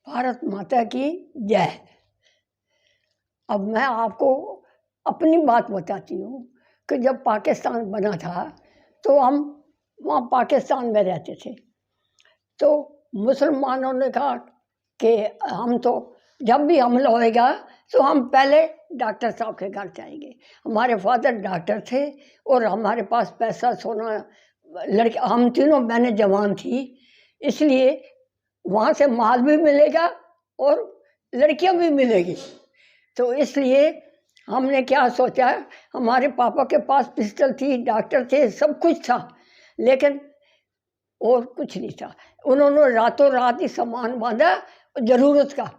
भारत माता की जय। अब मैं आपको अपनी बात बताती हूँ कि जब पाकिस्तान बना था तो हम वहाँ पाकिस्तान में रहते थे। तो मुसलमानों ने कहा कि हम तो जब भी हमला होएगा तो हम पहले डॉक्टर साहब के घर जाएंगे। हमारे फादर डॉक्टर थे और हमारे पास पैसा सोना, लड़के, हम तीनों बहनें जवान थी, इसलिए वहाँ से माल भी मिलेगा और लड़कियाँ भी मिलेगी। तो इसलिए हमने क्या सोचा, हमारे पापा के पास पिस्टल थी, डॉक्टर थे, सब कुछ था, लेकिन और कुछ नहीं था। उन्होंने रातों रात ही सामान बांधा ज़रूरत का,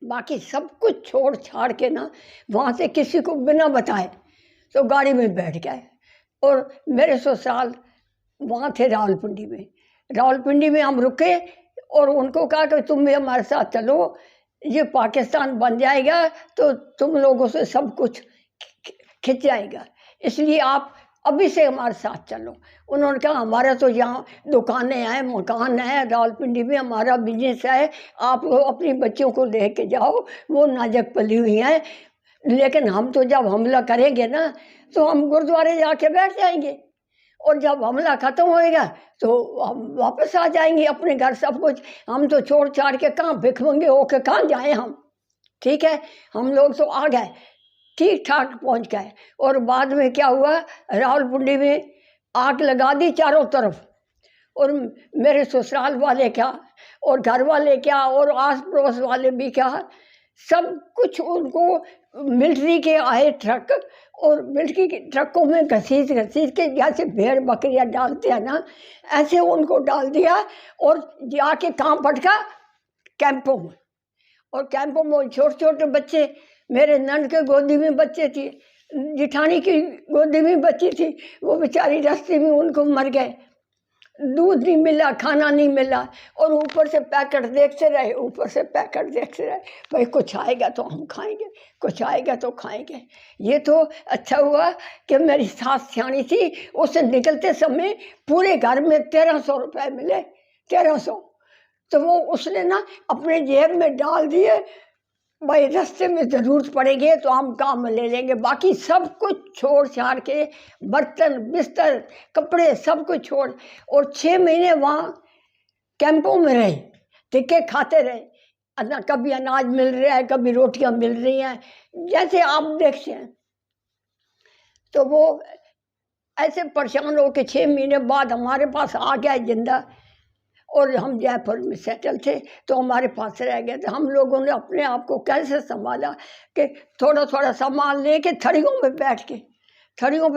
बाकी सब कुछ छोड़ छाड़ के ना वहाँ से किसी को बिना बताए तो गाड़ी में बैठ गए। और मेरे ससुराल वहाँ थे रावलपिंडी में। रावलपिंडी में हम रुके और उनको कहा कि तुम भी हमारे साथ चलो, ये पाकिस्तान बन जाएगा तो तुम लोगों से सब कुछ खिंच जाएगा, इसलिए आप अभी से हमारे साथ चलो। उन्होंने कहा हमारा तो यहाँ दुकानें हैं, मकान है, रावलपिंडी में हमारा बिजनेस है, आप लोग अपनी बच्चियों को ले के जाओ, वो नाजक पली हुई हैं, लेकिन हम तो जब हमला करेंगे ना तो हम गुरुद्वारे जाके बैठ जाएंगे और जब हमला ख़त्म होएगा तो हम वापस आ जाएंगे अपने घर, सब कुछ हम तो छोड़ छाड़ के कहाँ भिखमंगे होके कहाँ जाएं हम। ठीक है, हम लोग तो आ गए, ठीक ठाक पहुंच गए। और बाद में क्या हुआ, रावलपिंडी में आग लगा दी चारों तरफ, और मेरे ससुराल वाले क्या और घर वाले क्या और आस पड़ोस वाले भी क्या, सब कुछ उनको मिलिट्री के आए ट्रक, और मिलिट्री के ट्रकों में घसीट के जैसे भेड़ बकरियां डालते हैं ना, ऐसे उनको डाल दिया और जाके कहाँ पटका, कैंपों में। और कैंपों में छोटे छोटे बच्चे, मेरे नंद के गोदी में बच्चे थी, जिठानी की गोदी में बच्ची थी, वो बेचारी रास्ते में उनको मर गए, दूध नहीं मिला, खाना नहीं मिला, और ऊपर से पैकेट देखते रहे, ऊपर से पैकेट देखते रहे, भाई कुछ आएगा तो हम खाएंगे, कुछ आएगा तो खाएंगे। ये तो अच्छा हुआ कि मेरी सास सियानी थी, उससे निकलते समय पूरे घर में 1300 रुपये मिले, 1300। तो वो उसने ना अपने जेब में डाल दिए, भाई रास्ते में ज़रूरत पड़ेगी तो हम काम में ले लेंगे, बाकी सब कुछ छोड़ छाड़ के, बर्तन बिस्तर कपड़े सब कुछ छोड़, और 6 महीने वहाँ कैंपों में रहे, टिक्के खाते रहे, ना कभी अनाज मिल रहा है, कभी रोटियां मिल रही हैं, जैसे आप देखते हैं। तो वो ऐसे परेशान हो के 6 महीने बाद हमारे पास आ गया जिंदा, और हम जयपुर में सेटल थे तो हमारे पास रह गए थे। हम लोगों ने अपने आप को कैसे संभाला कि थोड़ा थोड़ा सामान लेके थड़ियों पे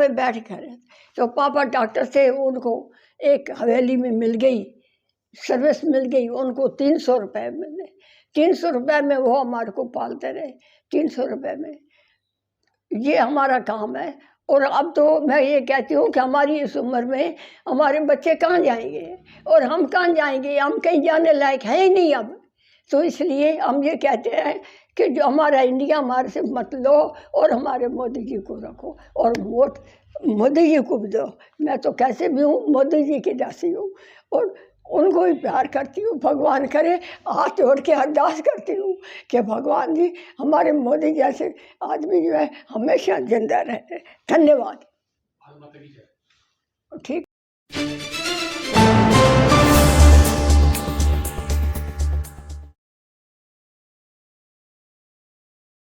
बैठ कर, तो पापा डॉक्टर थे, उनको एक हवेली में मिल गई, सर्विस मिल गई, उनको 300 रुपये मिले, 300 रुपये में वो हमारे को पालते रहे, 300 रुपये में। ये हमारा काम है। और अब तो मैं ये कहती हूँ कि हमारी इस उम्र में हमारे बच्चे कहाँ जाएंगे और हम कहाँ जाएंगे, हम कहीं जाने लायक है ही नहीं अब। तो इसलिए हम ये कहते हैं कि जो हमारा इंडिया हमारे से मत लो और हमारे मोदी जी को रखो, और वोट मोदी जी को भी दो। मैं तो कैसे भी हूँ मोदी जी की दासी हूँ और उनको ही प्यार करती हूँ। भगवान करे, हाथ जोड़ के अरदास करती हूँ कि भगवान जी हमारे मोदी जैसे आदमी जो है हमेशा जिंदा रहे। धन्यवाद। ठीक।